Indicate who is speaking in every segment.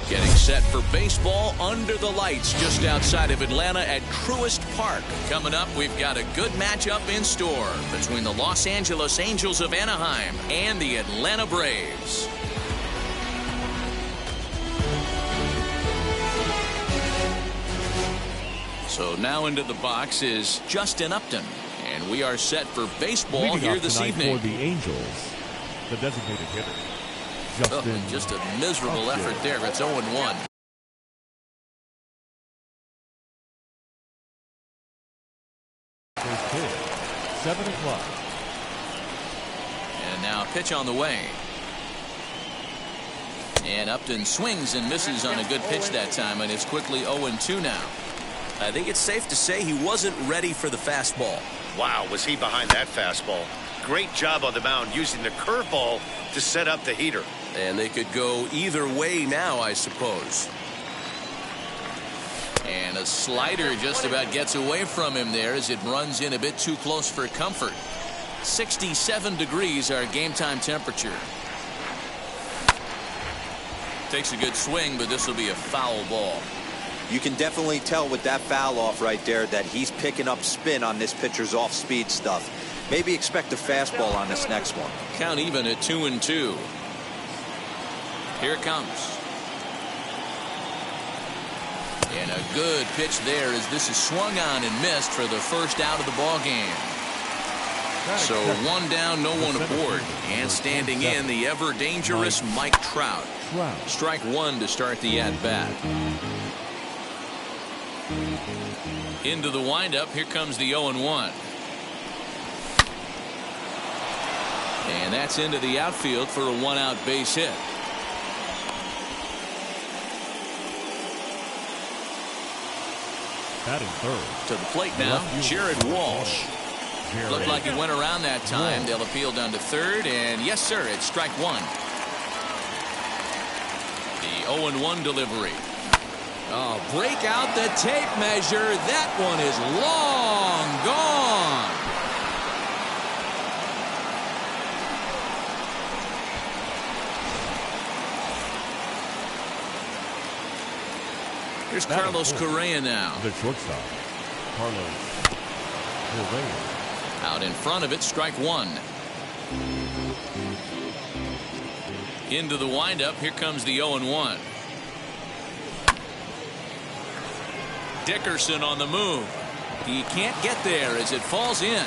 Speaker 1: Getting set for baseball under the lights just outside of Atlanta at Truist Park. Coming up, we've got a good matchup in store between the Los Angeles Angels of Anaheim and the Atlanta Braves. So now into the box is Justin Upton. And we are set for baseball here this evening.
Speaker 2: For the Angels, the designated hitter.
Speaker 1: Just a miserable effort there. It's 0-1.
Speaker 2: First pitch, 7 o'clock.
Speaker 1: And now pitch on the way. And Upton swings and misses on a good pitch that time, and it's quickly 0-2 now.
Speaker 3: I think it's safe to say he wasn't ready for the fastball.
Speaker 4: Wow, was he behind that fastball. Great job on the mound using the curveball to set up the heater.
Speaker 3: And they could go either way now, I suppose.
Speaker 1: And a slider just about gets away from him there as it runs in a bit too close for comfort. 67 degrees our game time temperature. Takes a good swing, but this will be a foul ball.
Speaker 5: You can definitely tell with that foul off right there that he's picking up spin on this pitcher's off-speed stuff. Maybe expect a fastball on this next one.
Speaker 1: Count even at 2-2. Here it comes. And a good pitch there as this is swung on and missed for the first out of the ball game. So one down, no one aboard. And standing in, the ever dangerous Mike Trout. Strike one to start the at-bat. Into the windup. Here comes the 0-1. And that's into the outfield for a one-out base hit.
Speaker 2: Batting third.
Speaker 1: To the plate now, Jared Walsh. Looked like he went around that time. They'll appeal down to third, and yes, sir, it's strike one. The 0-1 delivery. Oh, break out the tape measure. That one is long gone. Here's Carlos Correa now.
Speaker 2: The shortstop, Carlos Correa.
Speaker 1: Out in front of it, strike one. Into the windup. Here comes the 0-1. Dickerson on the move. He can't get there as it falls in.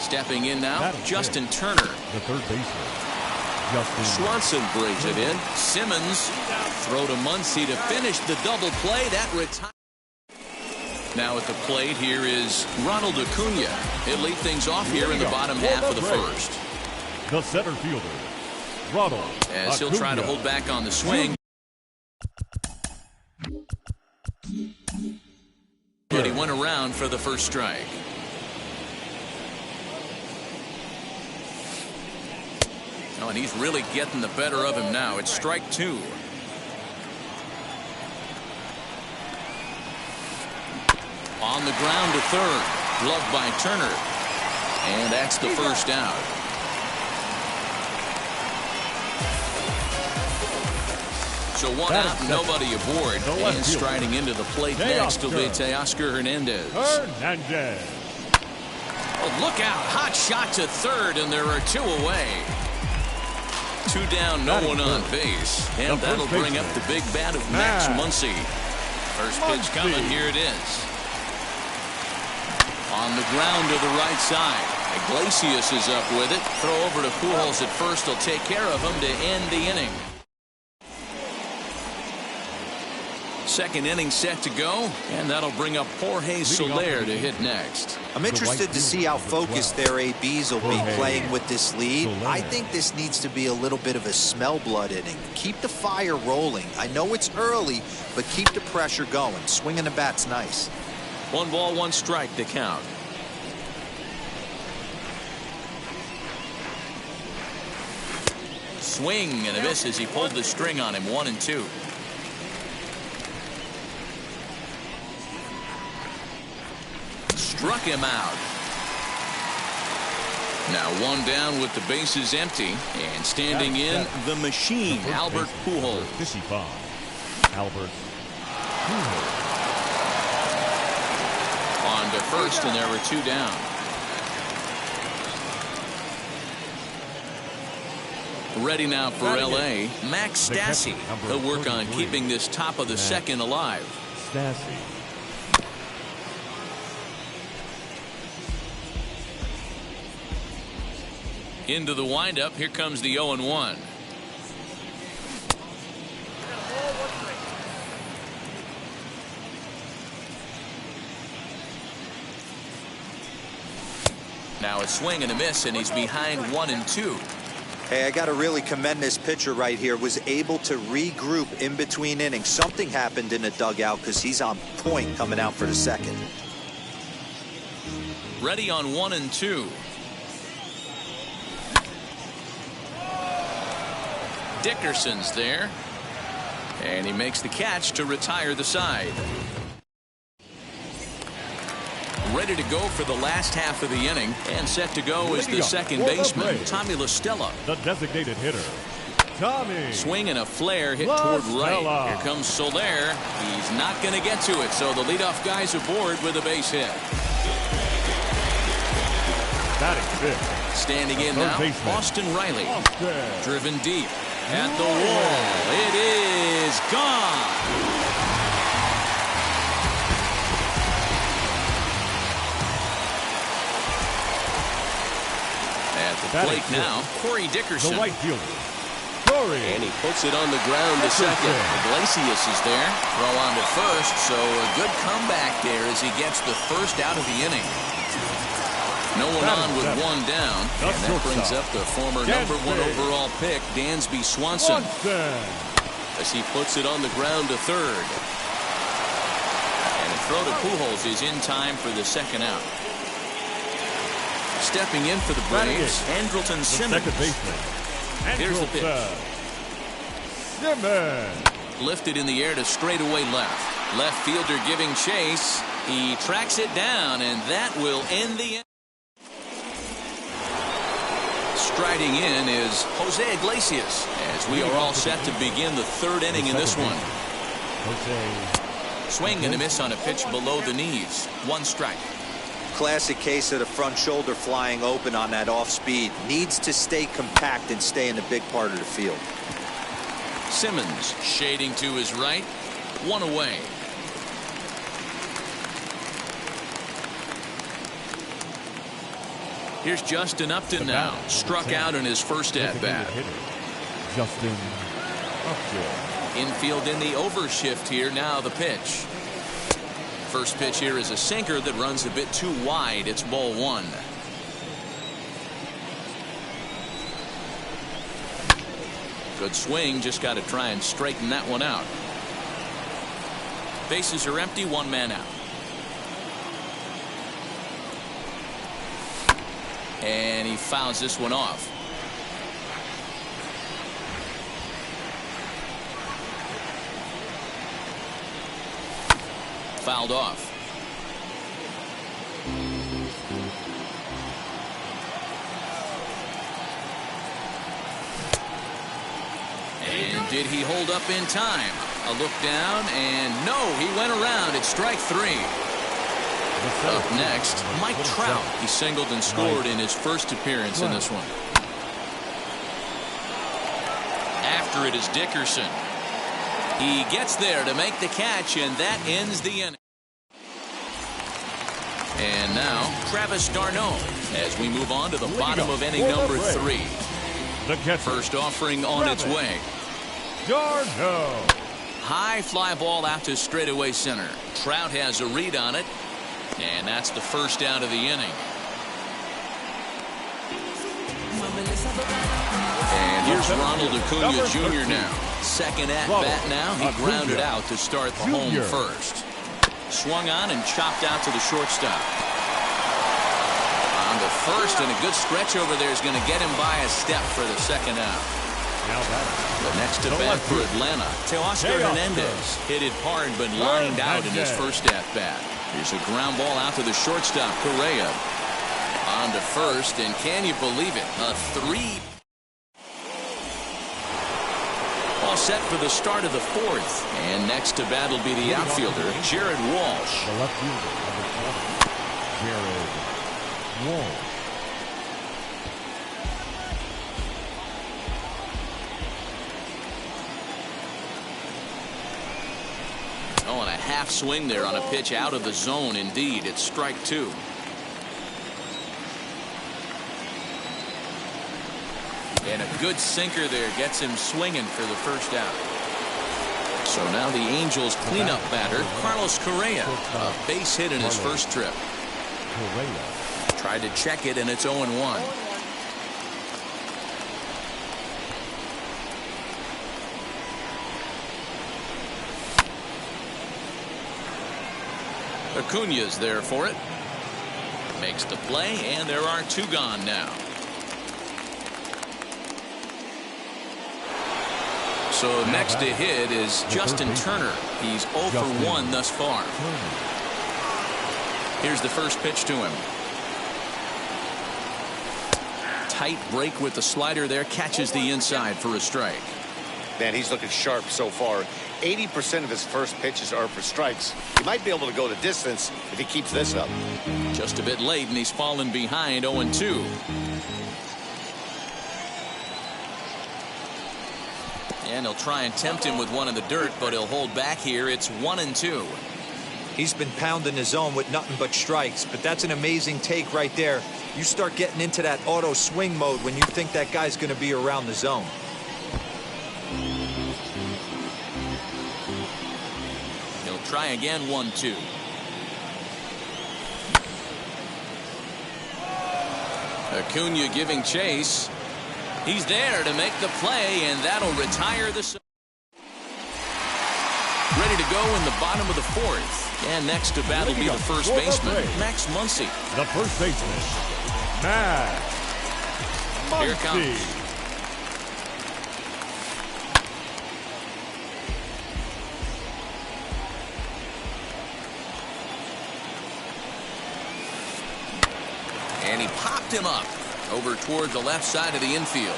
Speaker 1: Stepping in now, Justin Turner.
Speaker 2: The third baseman.
Speaker 3: Swanson brings it in.
Speaker 1: Simmons throw to Muncy to finish the double play. That retire. Now at the plate here is Ronald Acuna. He'll lead things off here in the bottom half of the first.
Speaker 2: The center fielder, Ronald
Speaker 1: as he'll try to hold back on the swing. But he went around for the first strike. Oh, and he's really getting the better of him now. It's strike two. On the ground to third. Gloved by Turner. And that's the first out. So one out, nobody aboard. And striding into the plate next will be Teoscar Hernandez. Oh, look out. Hot shot to third, and there are two away. Two down, no one on base. And that'll bring up the big bat of Max Muncy. First pitch coming. Here it is. On the ground to the right side. Iglesias is up with it. Throw over to Pujols at first. He'll take care of him to end the inning. Second inning set to go, and that'll bring up Jorge Soler to hit next.
Speaker 5: I'm interested to see how focused their ABs will be playing with this lead. I think this needs to be a little bit of a smell blood inning. Keep the fire rolling. I know it's early, but keep the pressure going. Swinging the bat's nice.
Speaker 1: 1 ball, 1 strike to count. Swing and a miss as he pulled the string on him. 1-2. Struck him out. Now one down with the bases empty, and standing in the machine, Albert Pujols.
Speaker 2: 55. Albert Pujols.
Speaker 1: On to first, and there were 2 down. Ready now for L.A., Max Stassi. He'll work on keeping this top of the second alive.
Speaker 2: Stassi.
Speaker 1: Into the windup. Here comes the 0-1. Now a swing and a miss, and he's behind 1-2.
Speaker 5: Hey, I got to really commend this pitcher right here. Was able to regroup in between innings. Something happened in the dugout because he's on point coming out for the second.
Speaker 1: Ready on 1-2. Dickerson's there, and he makes the catch to retire the side. Ready to go for the last half of the inning, and set to go is the second baseman, Tommy La Stella.
Speaker 2: The designated hitter, Tommy.
Speaker 1: Swing and a flare hit toward right. Here comes Soler. He's not going to get to it, so the leadoff guy's aboard with a base hit.
Speaker 2: Batting fifth.
Speaker 1: Standing in now, Austin Riley. Driven deep. At the wall. It is gone. At the plate now, Corey Dickerson.
Speaker 2: The right fielder, Corey.
Speaker 1: And he puts it on the ground to second. Iglesias is there. Throw on to first, so a good comeback there as he gets the first out of the inning. No one on with 1 down, and that brings up the former number 1 overall pick, Dansby Swanson, as he puts it on the ground to third. And a throw to Pujols is in time for the second out. Stepping in for the Braves, Andrelton Simmons.
Speaker 2: Second baseman.
Speaker 1: Here's the pitch.
Speaker 2: Simmons.
Speaker 1: Lifted in the air to straightaway left. Left fielder giving chase. He tracks it down, and that will end the inning. Striding in is Jose Iglesias, as we are all set to begin the third inning in this one. Swing and a miss on a pitch below the knees. 1 strike.
Speaker 5: Classic case of the front shoulder flying open on that off speed. Needs to stay compact and stay in the big part of the field.
Speaker 1: Simmons shading to his right. 1 away. Here's Justin Upton now. Struck out in his first at-bat.
Speaker 2: Justin Upton.
Speaker 1: Infield in the overshift here. Now the pitch. First pitch here is a sinker that runs a bit too wide. It's ball 1. Good swing. Just got to try and straighten that one out. Bases are empty. 1 man out. And he fouls this one off. Fouled off. And did he hold up in time? A look down, and no, he went around. It's strike 3. Up next, Mike Trout. He singled and scored in his first appearance in this one. After it is Dickerson. He gets there to make the catch, and that ends the inning. And now, Travis d'Arnaud, as we move on to the bottom of inning number 3.
Speaker 2: The
Speaker 1: first offering on its way.
Speaker 2: d'Arnaud.
Speaker 1: High fly ball out to straightaway center. Trout has a read on it. And that's the first out of the inning. And here's Ronald Acuna Jr. now. Second at bat now. He grounded out to start the home first. Swung on and chopped out to the shortstop. On the first, and a good stretch over there is going to get him by a step for the second out. The next at bat for Atlanta, Teoscar Hernandez. Hit it hard but lined out in his first at bat. Here's a ground ball out to the shortstop, Correa. On down to first, and can you believe it? A 3. All set for the start of the 4th. And next to bat will be the outfielder, Jared Walsh.
Speaker 2: The left fielder, number 20, Jared Walsh.
Speaker 1: Oh, and a half swing there on a pitch out of the zone. Indeed, it's strike 2. And a good sinker there gets him swinging for the first out. So now the Angels cleanup batter, Carlos Correa. A base hit in his first trip. Tried to check it, and it's 0-1. Acuña's there for it. Makes the play, and there are 2 gone now. So next to hit is Justin Turner. He's 0 for 1 thus far. Here's the first pitch to him. Tight break with the slider there. Catches the inside for a strike.
Speaker 4: Man, he's looking sharp so far. 80% of his first pitches are for strikes. He might be able to go the distance if he keeps this up.
Speaker 1: Just a bit late, and he's fallen behind 0-2. And he'll try and tempt him with one in the dirt, but he'll hold back here. It's 1-2.
Speaker 5: He's been pounding the zone with nothing but strikes, but that's an amazing take right there. You start getting into that auto swing mode when you think that guy's going to be around the zone.
Speaker 1: He'll try again, 1-2. Acuña giving chase. He's there to make the play, and that'll retire the... Ready to go in the bottom of the 4th. And next to bat will be the first baseman, Max Muncy.
Speaker 2: The first baseman, Max Muncy.
Speaker 1: Here it comes. And he popped him up over toward the left side of the infield.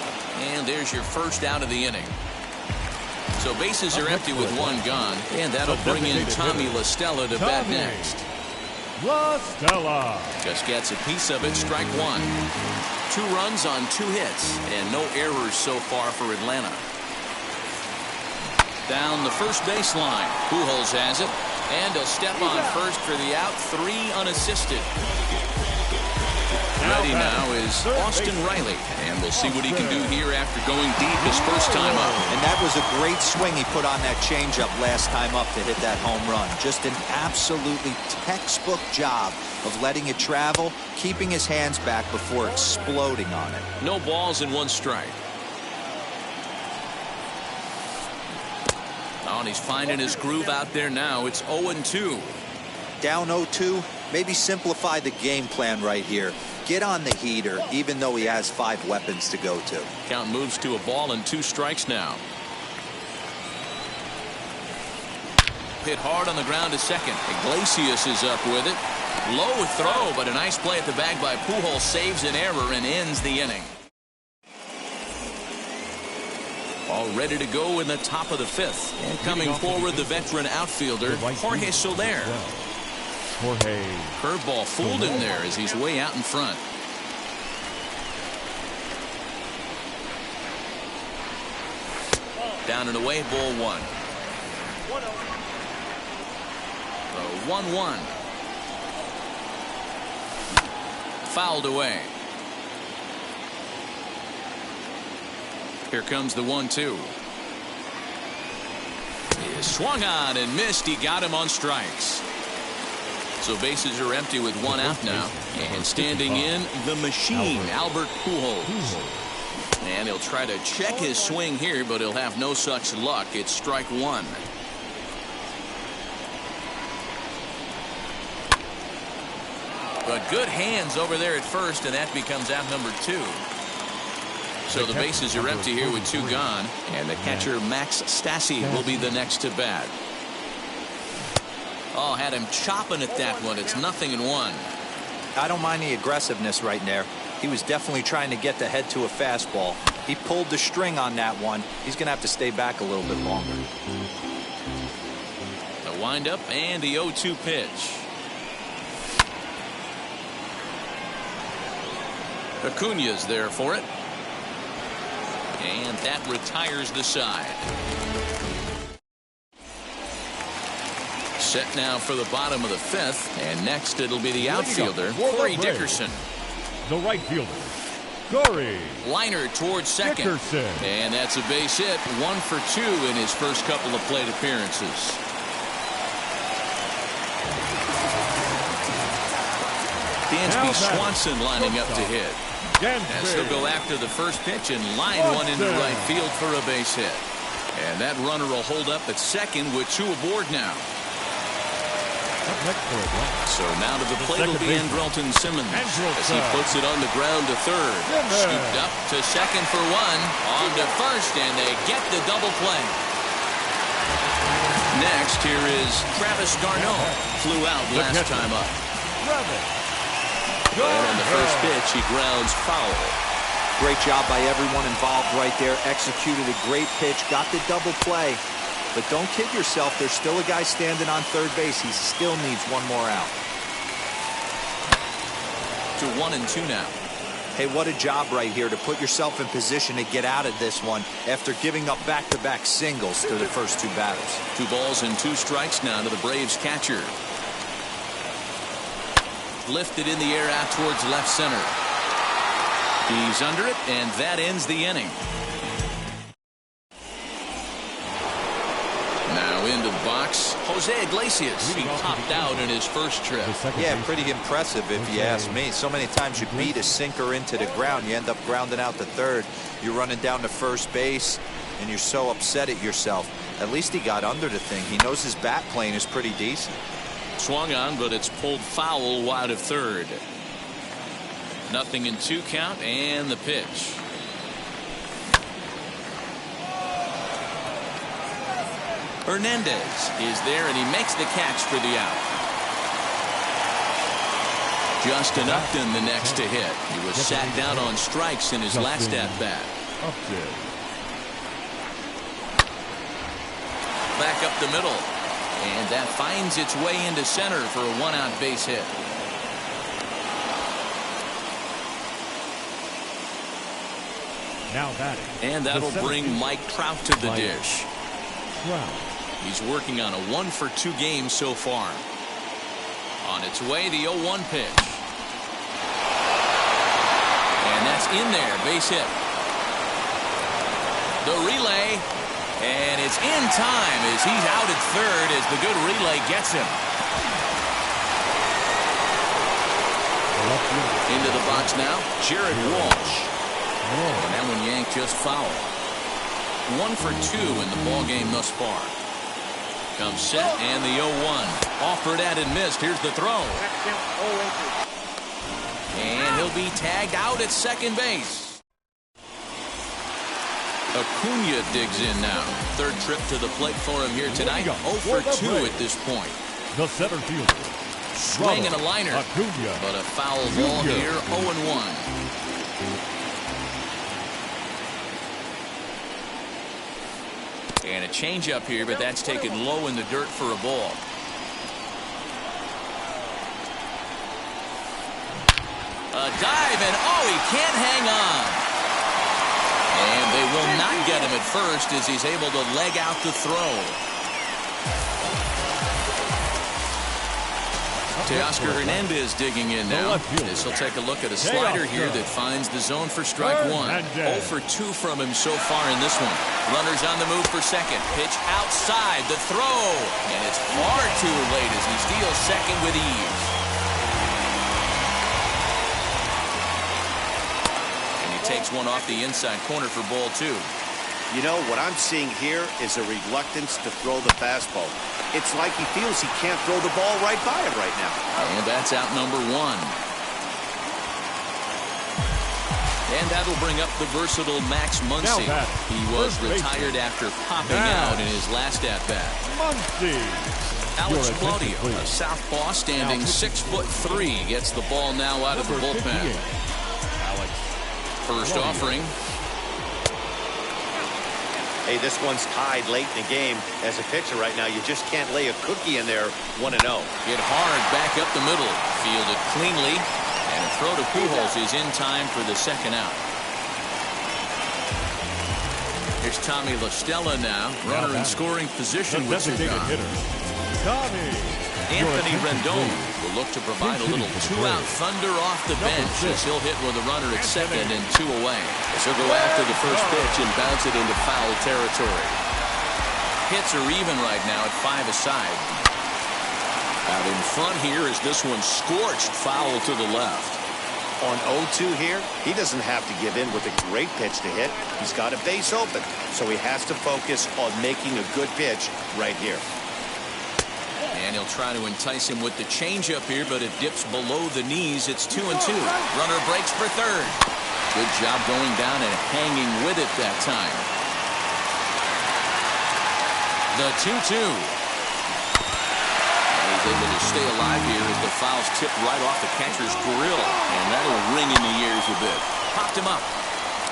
Speaker 1: And there's your first out of the inning. So bases are empty with 1 gone, and that'll bring in Tommy La Stella to bat next.
Speaker 2: La Stella.
Speaker 1: Just gets a piece of it, strike 1. 2 runs on 2 hits, and no errors so far for Atlanta. Down the first baseline, Pujols has it, and he'll step on first for the out, 3 unassisted. Ready now is Austin Riley, and we'll see what he can do here after going deep his first time up.
Speaker 5: And that was a great swing he put on that changeup last time up to hit that home run. Just an absolutely textbook job of letting it travel, keeping his hands back before exploding on it.
Speaker 1: No balls and 1 strike. Oh, and he's finding his groove out there now. It's 0-2.
Speaker 5: Down 0-2, maybe simplify the game plan right here. Get on the heater, even though he has 5 weapons to go to.
Speaker 1: Count moves to a ball and 2 strikes now. Hit hard on the ground to second. Iglesias is up with it. Low throw, but a nice play at the bag by Pujols. Saves an error and ends the inning. All ready to go in the top of the 5th. And coming forward, the veteran outfielder, Jorge Soler.
Speaker 2: Jorge.
Speaker 1: Curveball fooled him there as he's way out in front. Down and away, ball 1. 1-1. Fouled away. Here comes the 1-2. He swung on and missed. He got him on strikes. So bases are empty with 1 out now. And standing in, the machine, Albert Pujols. And he'll try to check his swing here, but he'll have no such luck. It's strike 1. But good hands over there at first, and that becomes out number 2. So the bases are empty here with 2 gone, and the catcher Max Stassi will be the next to bat. Oh, had him chopping at that one. It's 0-1.
Speaker 5: I don't mind the aggressiveness right there. He was definitely trying to get the head to a fastball. He pulled the string on that one. He's going to have to stay back a little bit longer.
Speaker 1: The windup and the 0-2 pitch. Acuna's there for it. And that retires the side. Set now for the bottom of the 5th. And next it'll be the outfielder, Corey Dickerson.
Speaker 2: The right fielder, Corey.
Speaker 1: Liner towards second.
Speaker 2: Dickerson.
Speaker 1: And that's a base hit. 1 for 2 in his first couple of plate appearances. Dansby Swanson lining up to hit. As he'll go after the first pitch and line one into right field for a base hit. And that runner will hold up at second with 2 aboard now. So now to the plate will be Andrelton Simmons as he puts it on the ground to third. Scooped up to second for 1. On to first, and they get the double play. Next, here is Travis d'Arnaud. Flew out last time up. And on the first pitch, he grounds foul.
Speaker 5: Great job by everyone involved right there. Executed a great pitch, got the double play. But don't kid yourself, there's still a guy standing on third base. He still needs one more out.
Speaker 1: To 1-2 now.
Speaker 5: Hey, what a job right here to put yourself in position to get out of this one after giving up back-to-back singles to the first 2 batters.
Speaker 1: 2 balls and 2 strikes now to the Braves catcher. Lifted in the air out towards left center. He's under it, and that ends the inning. Now into the box, Jose Iglesias. He popped out in his first trip.
Speaker 5: Yeah, pretty impressive if you ask me. So many times you beat a sinker into the ground, you end up grounding out to third. You're running down to first base, and you're so upset at yourself. At least he got under the thing. He knows his bat plane is pretty decent.
Speaker 1: Swung on, but it's pulled foul wide of third. 0-2 count, and the pitch. Hernandez is there, and he makes the catch for the out. Justin Upton the next to hit. He was sat down on strikes in his last at-bat. Back up the middle. And that finds its way into center for a 1-out base hit.
Speaker 2: Now batting.
Speaker 1: And that'll bring Mike Trout to the dish. He's working on a 1 for 2 game so far. On its way, the 0-1 pitch. And that's in there, base hit. The relay. And it's in time as he's out at third as the good relay gets him. Into the box now, Jared Walsh. And that one yanked just foul. 1 for 2 in the ball game thus far. Comes set and the 0-1. Offered at and missed. Here's the throw. And he'll be tagged out at second base. Acuna digs in now. Third trip to the plate for him here tonight. 0 for 2 at this point.
Speaker 2: The center fielder.
Speaker 1: Swing and a liner.
Speaker 2: Acuna.
Speaker 1: But a foul ball here. 0-1. And a changeup here, but that's taken low in the dirt for a ball. A dive, and he can't hang on. And they will not get him at first as he's able to leg out the throw. Teoscar Hernandez digging in now. This will take a look at a slider here that finds the zone for strike 1. 0 for 2 from him so far in this one. Runners on the move for second. Pitch outside, the throw. And it's far too late as he steals second with ease. Takes one off the inside corner for ball 2.
Speaker 4: You know, what I'm seeing here is a reluctance to throw the fastball. It's like he feels he can't throw the ball right by him right now.
Speaker 1: And that's out number 1. And that'll bring up the versatile Max Muncy. He was retired after popping out in his last at-bat.
Speaker 2: Muncy.
Speaker 1: Alex Claudio, a southpaw standing 6'3", gets the ball now out of the bullpen. First offering.
Speaker 4: Hey, this one's tied late in the game. As a pitcher right now, you just can't lay a cookie in there 1-0.
Speaker 1: Hit hard back up the middle. Fielded cleanly. And a throw to Pujols is in time for the second out. Here's Tommy La Stella now. Runner in scoring position with Sugan. Anthony Rendon will look to provide a little two-out thunder off the bench as he'll hit with a runner at second and 2 away.
Speaker 3: He'll go after the first pitch and bounce it into foul territory.
Speaker 1: Hits are even right now at 5 aside. Out in front here is this one scorched foul to the left.
Speaker 4: On 0-2 here, he doesn't have to give in with a great pitch to hit. He's got a base open, so he has to focus on making a good pitch right here.
Speaker 1: And he'll try to entice him with the changeup here, but it dips below the knees. It's 2-2. Runner breaks for third. Good job going down and hanging with it that time. The 2-2. He's able to stay alive here as the foul's tipped right off the catcher's grill. And that'll ring in the ears a bit. Popped him up.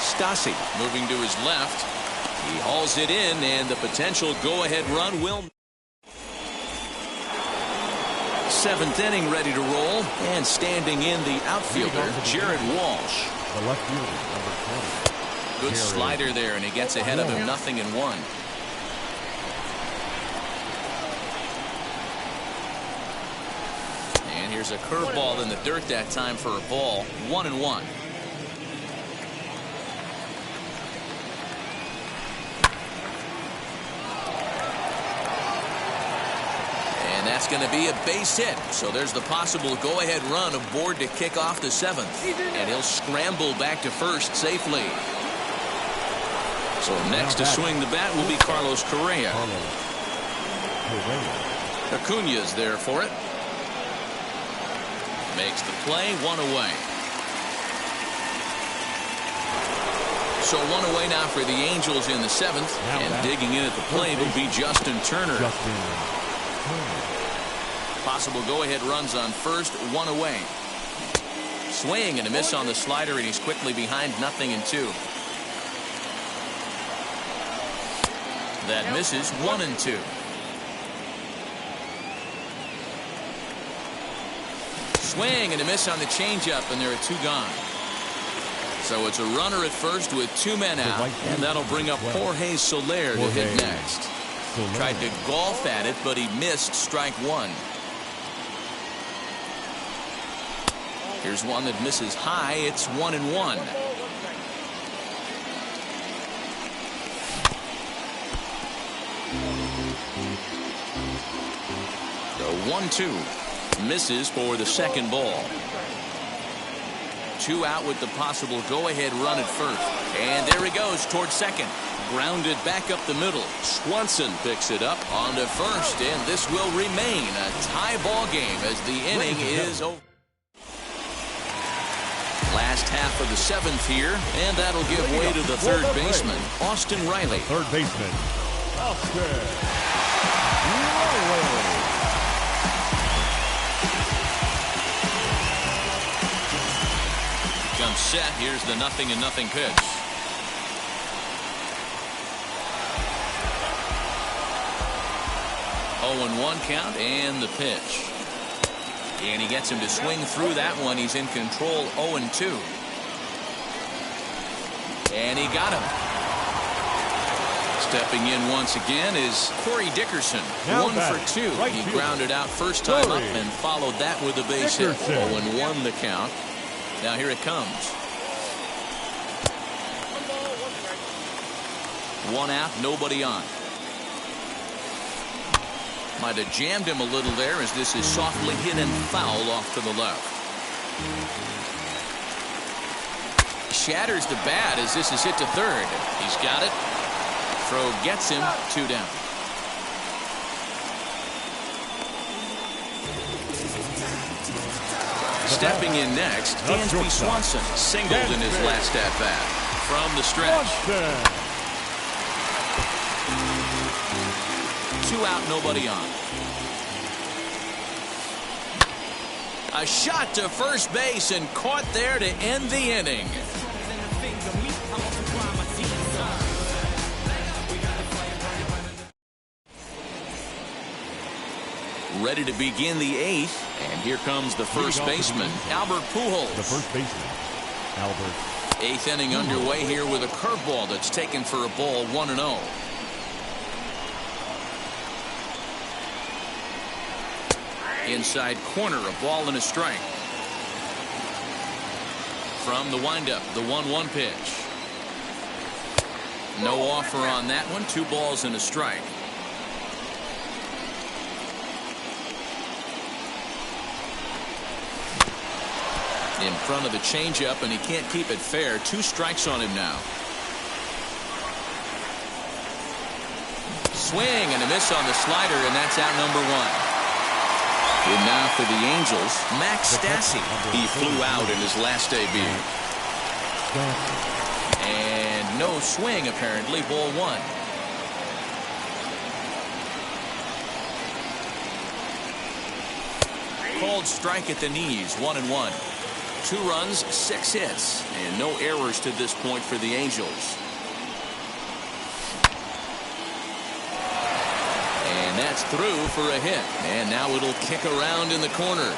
Speaker 1: Stassi moving to his left. He hauls it in, and the potential go-ahead run will. 7th inning ready to roll, and standing in the outfielder, Jared Walsh.
Speaker 2: The left fielder, number 20.
Speaker 1: Good slider there, and he gets ahead of him 0-1. And here's a curveball in the dirt that time for a ball. 1-1. And that's going to be a base hit. So there's the possible go-ahead run aboard to kick off the 7th. And he'll scramble back to first safely. So next to swing the bat will be Carlos Correa. Acuña's there for it. Makes the play, 1 away. So 1 away now for the Angels in the 7th. And digging in at the plate will be Justin Turner. Possible go-ahead runs on first, 1 away. Swing and a miss on the slider, and he's quickly behind 0-2. That misses. 1-2. Swing and a miss on the changeup, and there are 2 gone. So it's a runner at first with 2 men out, and that'll bring up Jorge Soler to hit next. Tried to golf at it, but he missed strike 1. Here's one that misses high. It's 1-1. The 1-2 misses for the second ball. 2 out with the possible go-ahead run at first. And there he goes towards second. Grounded back up the middle. Swanson picks it up onto first, and this will remain a tie ball game as the inning is over. Last half of the 7th here, and that'll give way to the third baseman, Austin Riley.
Speaker 2: Third baseman, Austin Riley.
Speaker 1: Comes set. Here's the 0-0 pitch. Oh, 1 count and the pitch. And he gets him to swing through that one. He's in control. 0-2. And he got him. Stepping in once again is Corey Dickerson.
Speaker 2: Now
Speaker 1: 1 for 2.
Speaker 2: Right
Speaker 1: He
Speaker 2: fielder.
Speaker 1: grounded out first time up and followed that with a base hit.
Speaker 2: Dickerson.
Speaker 1: 0-1 the count. Now here it comes. 1 out, nobody on. Might have jammed him a little there as this is softly hit and foul off to the left. Shatters the bat as this is hit to third. He's got it. Throw gets him. 2 down. Stepping in next, Dansby Swanson singled in his last at bat from the stretch. 2 out, nobody on. A shot to first base and caught there to end the inning. Ready to begin the 8th, and here comes the first baseman, Albert Pujols.
Speaker 2: The first baseman, Albert.
Speaker 1: 8th inning underway here with a curveball that's taken for a ball, 1-0. Inside corner, a ball and a strike. From the windup, the 1-1 pitch. No offer on that one. 2 balls and a strike. In front of the changeup, and he can't keep it fair. 2 strikes on him now. Swing and a miss on the slider, and that's out number 1. And now for the Angels, Max Stassi. He flew out in his last debut. And no swing, apparently. Ball 1. Called strike at the knees. 1-1. 2 runs, 6 hits, and no errors to this point for the Angels. And that's through for a hit. And now it'll kick around in the corner.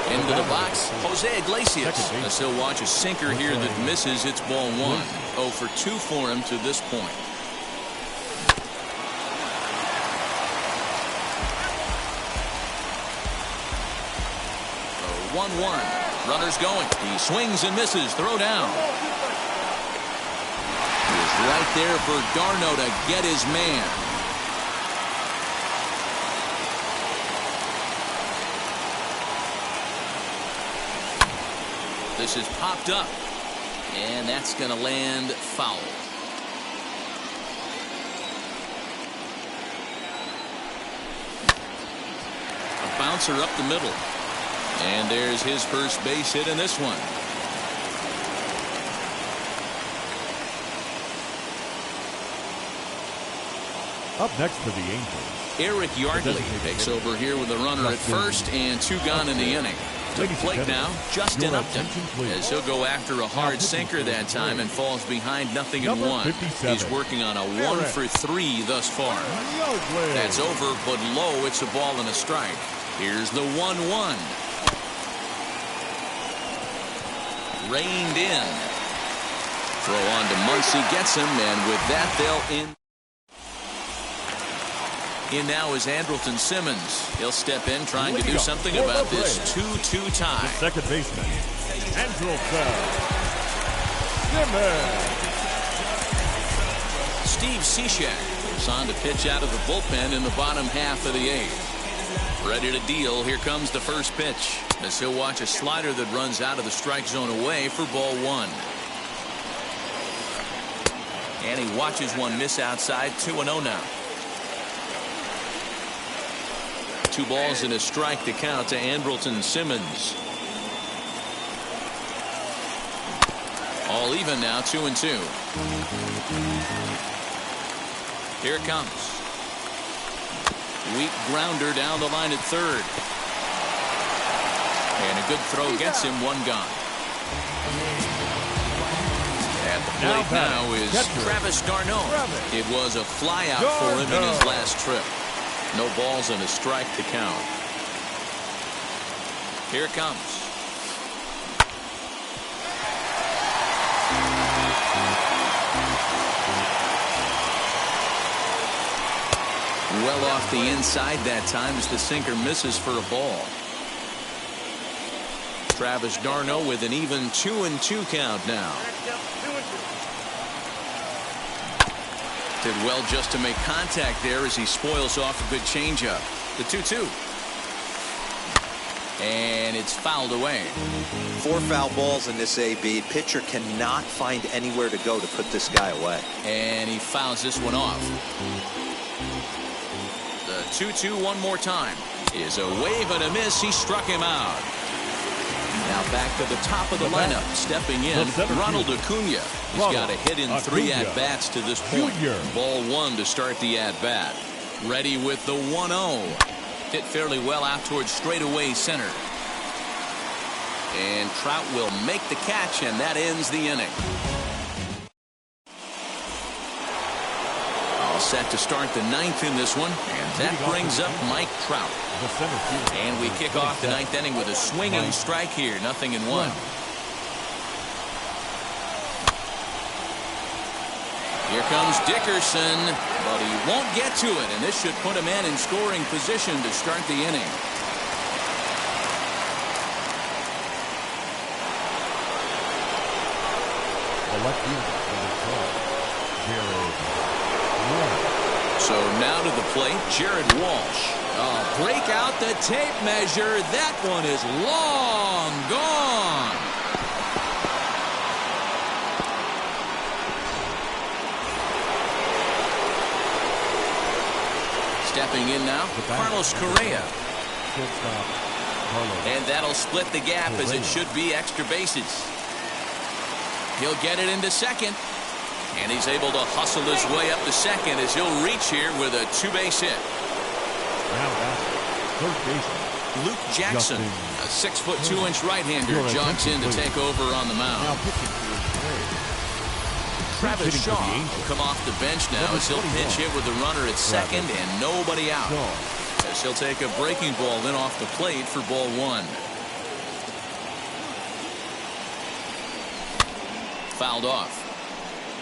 Speaker 1: Into the box, Jose Iglesias. As he'll watch a sinker here that misses. It's ball 1. 0 for 2 for him to this point. 1-1. Runners going. He swings and misses. Throw down. He is right there for d'Arnaud to get his man. This is popped up. And that's going to land foul. A bouncer up the middle. And there's his first base hit in this one.
Speaker 2: Up next for the Angels,
Speaker 1: Eric Yardley takes over here with a runner at first and 2 gone in the inning. To the plate now, Justin Upton, as he'll go after a hard sinker that time and falls behind 0-1. He's working on a 1 for 3 thus far. That's over, but low. It's a ball and a strike. Here's the 1-1. Reined in. Throw on to Muncy, gets him, and with that they'll in. In now is Andrelton Simmons. He'll step in trying to do something about this 2-2 tie.
Speaker 2: the second baseman, Andrelton Simmons.
Speaker 1: Steve Cishek is on to pitch out of the bullpen in the bottom half of the 8th. Ready to deal. Here comes the first pitch, as he'll watch a slider that runs out of the strike zone away for ball 1. And he watches one miss outside. 2-0 now. 2 balls and a strike to count to Andrelton Simmons. All even now, 2-2. Here it comes. Weak grounder down the line at third. And a good throw gets him. 1 gone. At the plate now is Travis d'Arnaud. It was a fly out for him in his last trip. No balls and a strike to count. Here it comes. Well off the inside that time as the sinker misses for a ball. Travis d'Arnaud with an even 2-2 count now. Did well just to make contact there as he spoils off a good changeup. The 2-2. And it's fouled away.
Speaker 5: 4 foul balls in this AB. Pitcher cannot find anywhere to go to put this guy away.
Speaker 1: And he fouls this one off. The 2-2 one more time is a wave and a miss. He struck him out. Now back to the top of the lineup. Stepping in, Ronald Acuna. He's got a hit in 3 at-bats to this point. Ball 1 to start the at-bat. Ready with the 1-0. Hit fairly well out towards straightaway center. And Trout will make the catch, and that ends the inning. All set to start the 9th in this one, and that brings up Mike Trout. And we kick off the 9th inning with a swinging strike here, 0-1. Here comes Dickerson, but he won't get to it, and this should put a man in scoring position to start the inning. So now to the plate, Jared Walsh. Break out the tape measure. That one is long gone. Stepping in now, Carlos Correa. And that'll split the gap as it should be extra bases. He'll get it into second. And he's able to hustle his way up to second as he'll reach here with a 2-base hit. Luke Jackson, a 6'2" right-hander, jogs in to take over on the mound. Travis Shaw will come off the bench now as he'll pinch hit with the runner at second and nobody out. As he'll take a breaking ball in off the plate for ball 1. Fouled off.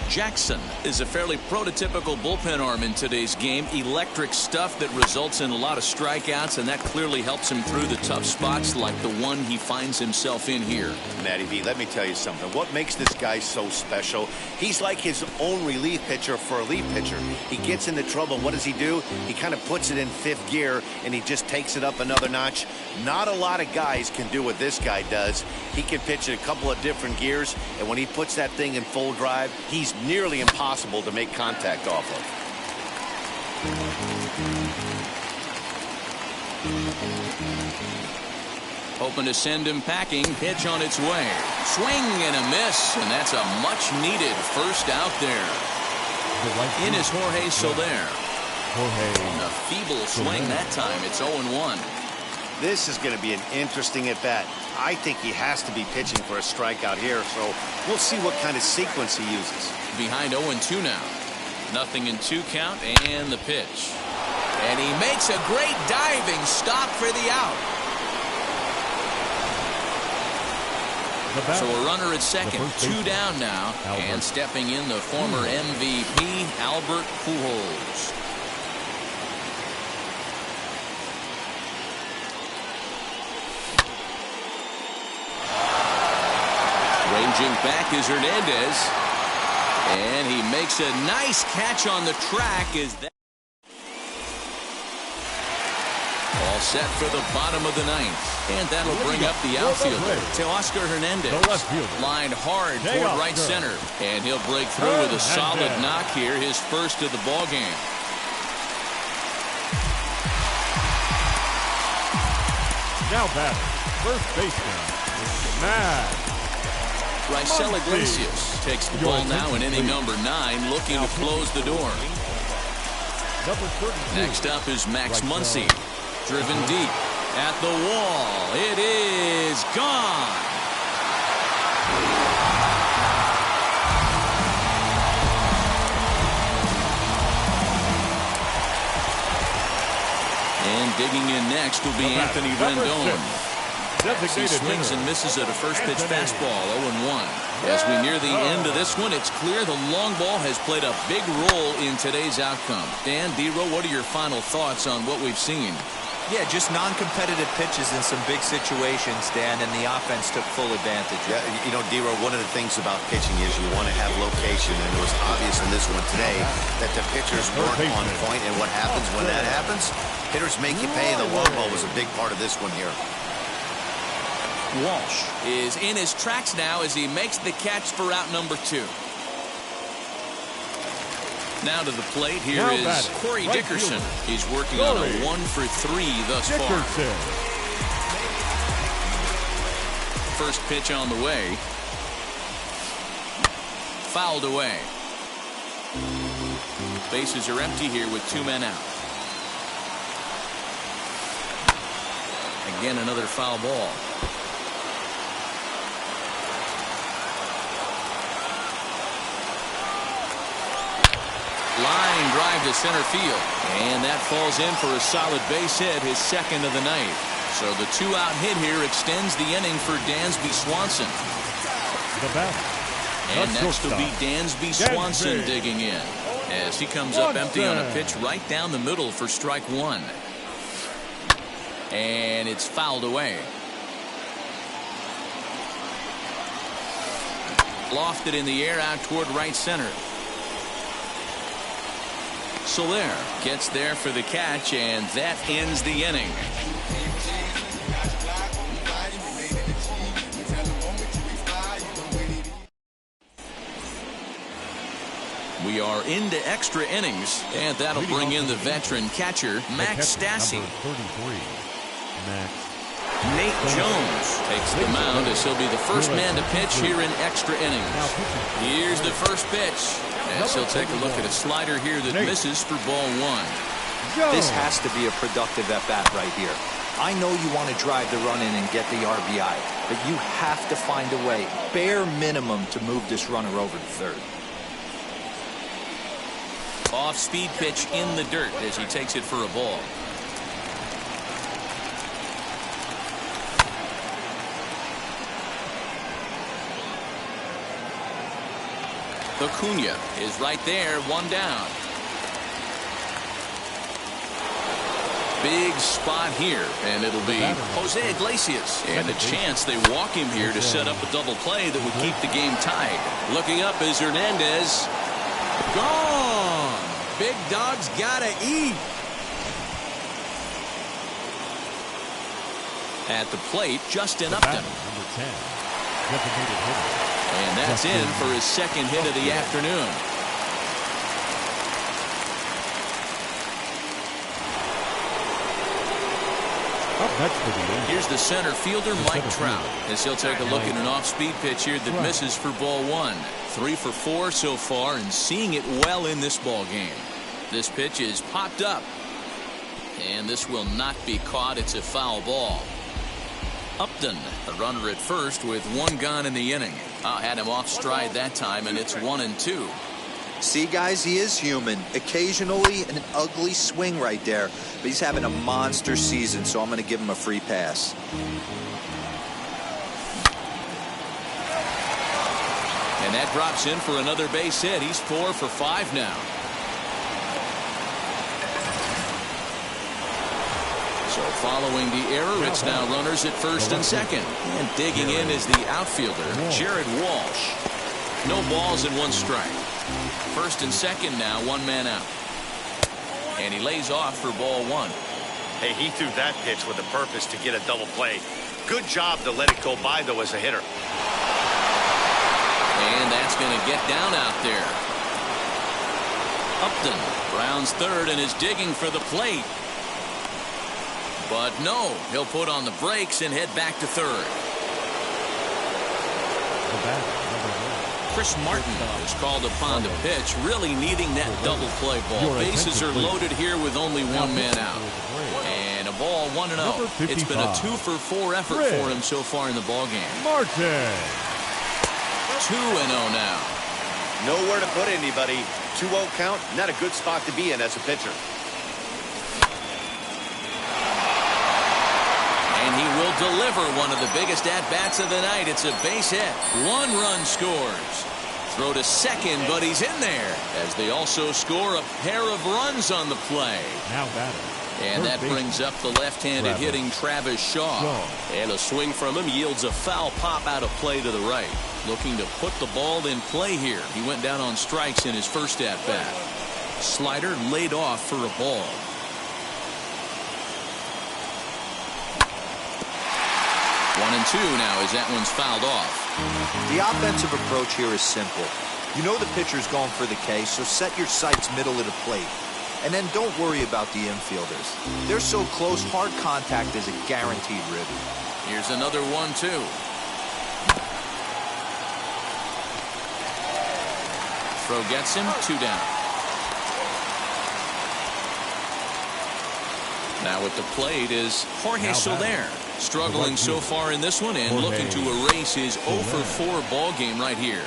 Speaker 1: Jackson is a fairly prototypical bullpen arm in today's game. Electric stuff that results in a lot of strikeouts, and that clearly helps him through the tough spots like the one he finds himself in here.
Speaker 4: Matty V, let me tell you something. What makes this guy so special? He's like his own relief pitcher for a relief pitcher. He gets into trouble. What does he do? He kind of puts it in 5th gear, and he just takes it up another notch. Not a lot of guys can do what this guy does. He can pitch in a couple of different gears, and when he puts that thing in full drive, he's nearly impossible to make contact off of.
Speaker 1: Hoping to send him packing. Pitch on its way. Swing and a miss, and that's a much-needed first out there. In is Jorge Soler. A feeble swing that time. It's 0-1.
Speaker 4: This is going to be an interesting at-bat. I think he has to be pitching for a strikeout here, so we'll see what kind of sequence he uses.
Speaker 1: Behind 0-2 now. Nothing in 2 count, and the pitch. And he makes a great diving stop for the out. So a runner at second, 2 down now, and stepping in the former MVP, Albert Pujols. Ranging back is Hernandez. And he makes a nice catch on the track. All set for the bottom of the 9th. And that'll bring up the outfielder, Teoscar Hernandez. Lined hard toward right center. And he'll break through with a solid knock here, his first of the ball game.
Speaker 2: Now batting, first baseman, Matt
Speaker 1: Raisel Iglesias takes the ball now in inning number 9, looking to close the door. Next up is Max Muncy, driven deep at the wall. It is gone. And digging in next will be Anthony Rendon. He swings and misses at a first-pitch fastball, 0-1. As we near the end of this one, it's clear the long ball has played a big role in today's outcome. Dan, D-Row, what are your final thoughts on what we've seen?
Speaker 5: Yeah, just non-competitive pitches in some big situations, Dan, and the offense took full advantage.
Speaker 4: Yeah, you know, D-Row, one of the things about pitching is you want to have location, and it was obvious in this one today that the pitchers weren't on point, and what happens when that happens? Hitters make you pay, and the long ball was a big part of this one here.
Speaker 1: Walsh is in his tracks now as he makes the catch for out number 2. Now to the plate, here is Corey Dickerson. He's working on a 1 for 3 thus far. first pitch on the way. Fouled away. Bases are empty here with 2 men out. Again, another foul ball. Line drive to center field. And that falls in for a solid base hit, his second of the night. So the 2-out hit here extends the inning for Dansby Swanson.
Speaker 2: The batter.
Speaker 1: And next will be Dansby Swanson digging in as he comes up empty on a pitch right down the middle for strike 1. And it's fouled away. Lofted in the air out toward right center. Soler gets there for the catch, and that ends the inning. We are into extra innings, and that'll bring in the veteran catcher, Max Stassi. Nate Jones takes the mound as he'll be the first man to pitch here in extra innings. Here's the first pitch, as he'll take a look at a slider here that misses for ball 1.
Speaker 5: This has to be a productive at-bat right here. I know you want to drive the run in and get the RBI, but you have to find a way, bare minimum, to move this runner over to third.
Speaker 1: Off-speed pitch in the dirt as he takes it for a ball. Acuna is right there, 1 down. Big spot here, and it'll be Jose Iglesias. And a chance they walk him here to set up a double play that would keep the game tied. Looking up is Hernandez. Gone! Big dog's gotta eat. At the plate, Justin Upton.
Speaker 2: Number 10. Designated hitter.
Speaker 1: And that's in for his second hit of the afternoon. Here's the center fielder, Mike Trout, as he'll take a look at an off-speed pitch here that misses for ball 1. 3 for 4 so far, and seeing it well in this ball game. This pitch is popped up, and this will not be caught. It's a foul ball. Upton, the runner at first with 1 gone in the inning. Had him off stride that time, and it's 1-2.
Speaker 5: See, guys, he is human. Occasionally an ugly swing right there, but he's having a monster season, so I'm going to give him a free pass.
Speaker 1: And that drops in for another base hit. He's 4 for 5 now. So following the error, it's now runners at first and second. And digging in is the outfielder, Jared Walsh. No balls and 1 strike. First and second now, 1 man out. And he lays off for ball 1.
Speaker 4: Hey, he threw that pitch with a purpose to get a double play. Good job to let it go by, though, as a hitter.
Speaker 1: And that's going to get down out there. Upton rounds third and is digging for the plate. But no, he'll put on the brakes and head back to third. Chris Martin is called upon to pitch, really needing that double play ball. Bases are loaded here with only 1 man out. And a ball 1-0. It's been a 2 for 4 effort for him so far in the ball game.
Speaker 2: Martin.
Speaker 1: 2-0 now.
Speaker 4: Nowhere to put anybody. 2-0 count, not a good spot to be in as a pitcher.
Speaker 1: And he will deliver one of the biggest at-bats of the night. It's a base hit. 1 run scores. Throw to second, but he's in there as they also score a pair of runs on the play.
Speaker 2: Now batter.
Speaker 1: And that brings up the left-handed hitting Travis Shaw.
Speaker 3: And a swing from him yields a foul pop out of play to the right.
Speaker 1: Looking to put the ball in play here. He went down on strikes in his first at-bat. Slider laid off for a ball. One and two now as that one's fouled off.
Speaker 5: The offensive approach here is simple. You know the pitcher's going for the K, so set your sights middle of the plate. And then don't worry about the infielders. They're so close, hard contact is a guaranteed ribby.
Speaker 1: Here's another 1-2. Throw gets him. 2 down. Now at the plate is Jorge Soler. Struggling so far in this one and looking to erase his 0 for 4 ball game right here.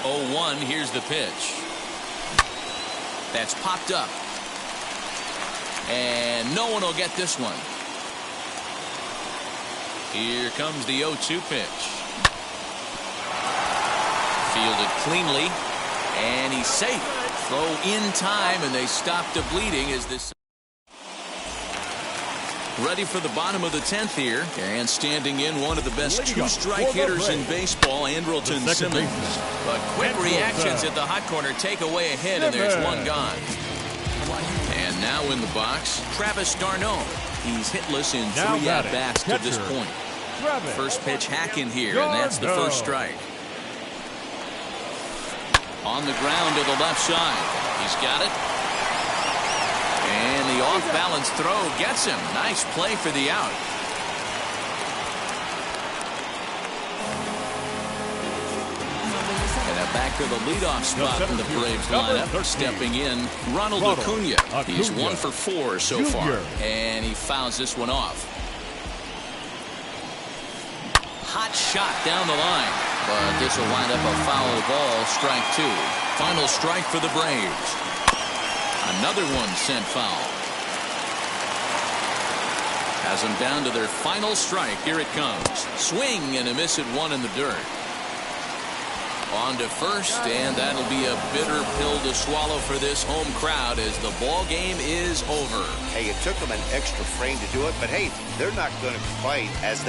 Speaker 1: 0-1. Here's the pitch. That's popped up. And no one will get this one. Here comes the 0-2 pitch. Fielded cleanly. And he's safe. Throw in time, and they stop the bleeding as this. Ready for the bottom of the 10th here. And standing in, one of the best 2-strike hitters in baseball, Andrelton Simmons. But quick reactions at the hot corner take away a hit, and there's one gone. And now in the box, Travis d'Arnaud. He's hitless in 3 at-bats to this point. First pitch hack in here, and that's the first strike. On the ground to the left side. He's got it. And the off-balance throw gets him. Nice play for the out. And back to the leadoff spot in the Braves lineup. Stepping in, Ronald Acuna. He's 1 for 4 so far. And he fouls this one off. Hot shot down the line. But this will wind up a foul ball. Strike 2. Final strike for the Braves. Another one sent foul. Has them down to their final strike. Here it comes. Swing and a miss at 1 in the dirt. On to first, and that'll be a bitter pill to swallow for this home crowd as the ball game is over.
Speaker 4: Hey, it took them an extra frame to do it, but hey, they're not going to fight as